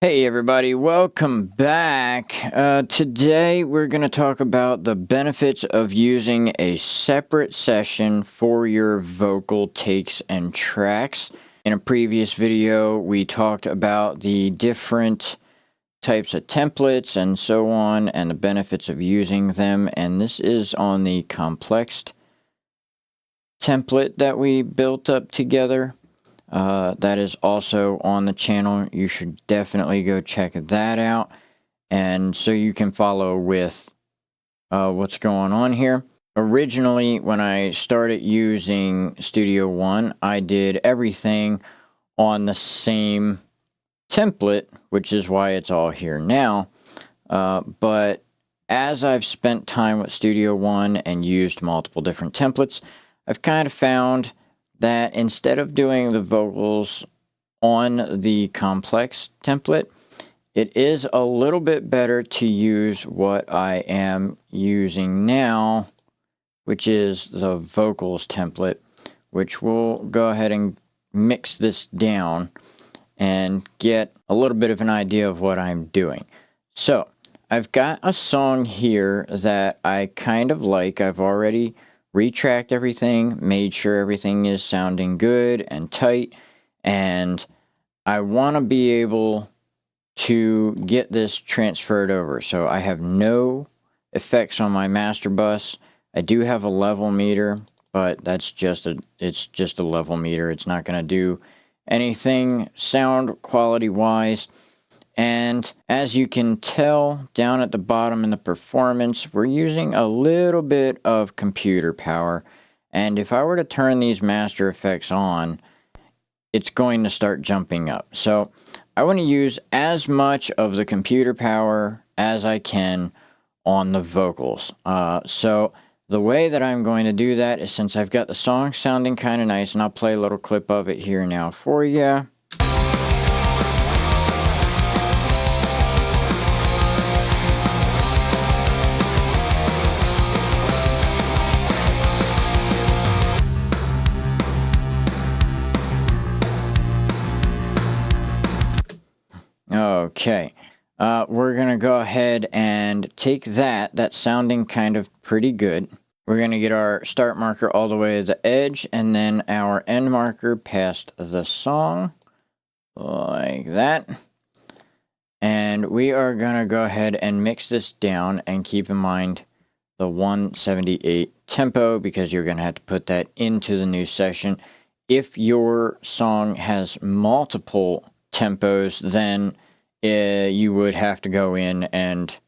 Hey everybody, welcome back. Today we're going to talk about the benefits of using a separate session for your vocal takes and tracks. In a previous video, we talked about the different types of templates and so on, and the benefits of using them, and this is on the complex template that we built up together. That is also on the channel. You should definitely go check that out, and so you can follow with what's going on here. Originally, when I started using Studio One, I did everything on the same template, which is why it's all here now. But as I've spent time with Studio One and used multiple different templates, I've kind of found that instead of doing the vocals on the complex template, it is a little bit better to use what I am using now, which is the vocals template, which we'll go ahead and mix this down and get a little bit of an idea of what I'm doing. So I've got a song here that I kind of like. I've already retracked everything, made sure everything is sounding good and tight, and I want to be able to get this transferred over. So I have no effects on my master bus. I do have a level meter, but it's just a level meter. It's not going to do anything sound quality wise. And as you can tell down at the bottom in the performance, we're using a little bit of computer power. And if I were to turn these master effects on, it's going to start jumping up. So I want to use as much of the computer power as I can on the vocals. So the way that I'm going to do that is, since I've got the song sounding kind of nice, and I'll play a little clip of it here now for you. Okay, we're going to go ahead and take that. That's sounding kind of pretty good. We're going to get our start marker all the way to the edge, and then our end marker past the song, like that. And we are going to go ahead and mix this down, and keep in mind the 178 tempo, because you're going to have to put that into the new session. If your song has multiple tempos, then you would have to go in and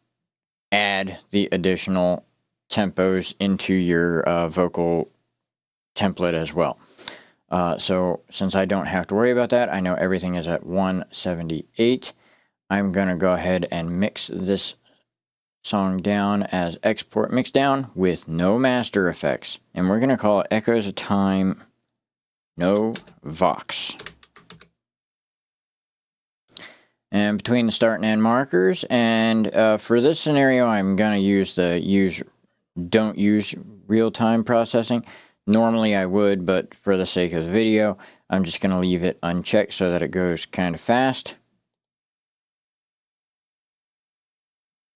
add the additional tempos into your vocal template as well. So since I don't have to worry about that, I know everything is at 178. I'm going to go ahead and mix this song down as export mix down with no master effects. And we're going to call it Echoes of Time, no Vox. And between the start and end markers, and for this scenario, I'm going to use the don't use real-time processing. Normally I would, but for the sake of the video, I'm just going to leave it unchecked so that it goes kind of fast.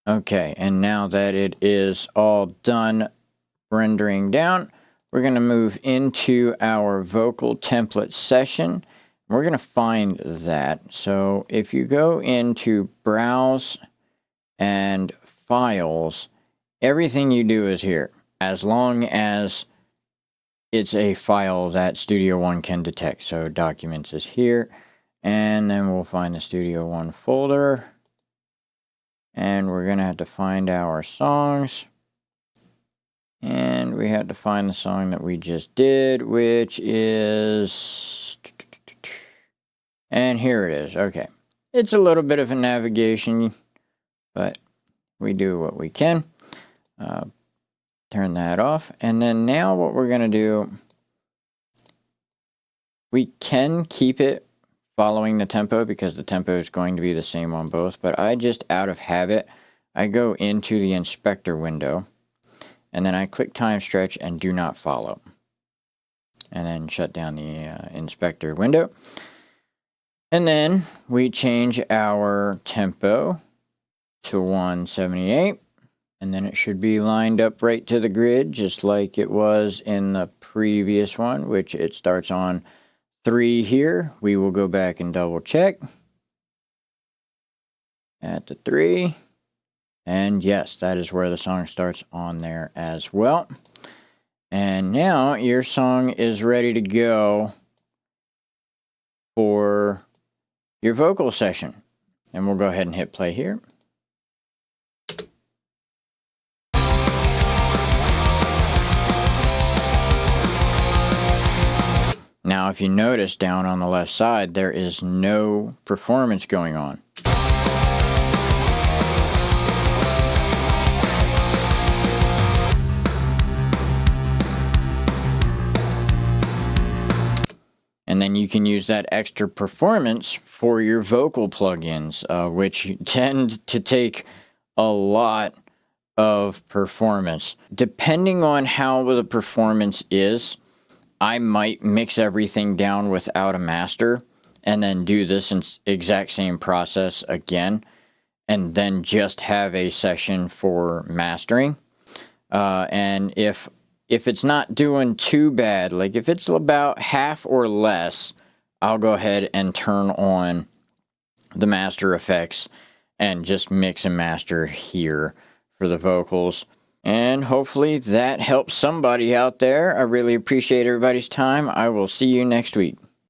Okay, and now that it is all done rendering down, we're going to move into our vocal template session. We're going to find that. So if you go into Browse and Files, everything you do is here, as long as it's a file that Studio One can detect. So Documents is here, and then we'll find the Studio One folder, and we're going to have to find our songs. And we have to find the song that we just did, which is... And here it is. Okay. It's a little bit of a navigation, but we do what we can. Turn that off. And then now what we're going to do, we can keep it following the tempo, because the tempo is going to be the same on both. But I just, out of habit, I go into the inspector window, and then I click time stretch and do not follow. And then shut down the inspector window. And then we change our tempo to 178. And then it should be lined up right to the grid, just like it was in the previous one, which it starts on 3 here. We will go back and double check at the 3. And yes, that is where the song starts on there as well. And now your song is ready to go for your vocal session. And we'll go ahead and hit play here. Now, if you notice down on the left side, there is no performance going on. And then you can use that extra performance for your vocal plugins, which tend to take a lot of performance. Depending on how the performance is, I might mix everything down without a master and then do this exact same process again, and then just have a session for mastering. And if it's not doing too bad, like if it's about half or less, I'll go ahead and turn on the master effects and just mix and master here for the vocals. And hopefully that helps somebody out there. I really appreciate everybody's time. I will see you next week.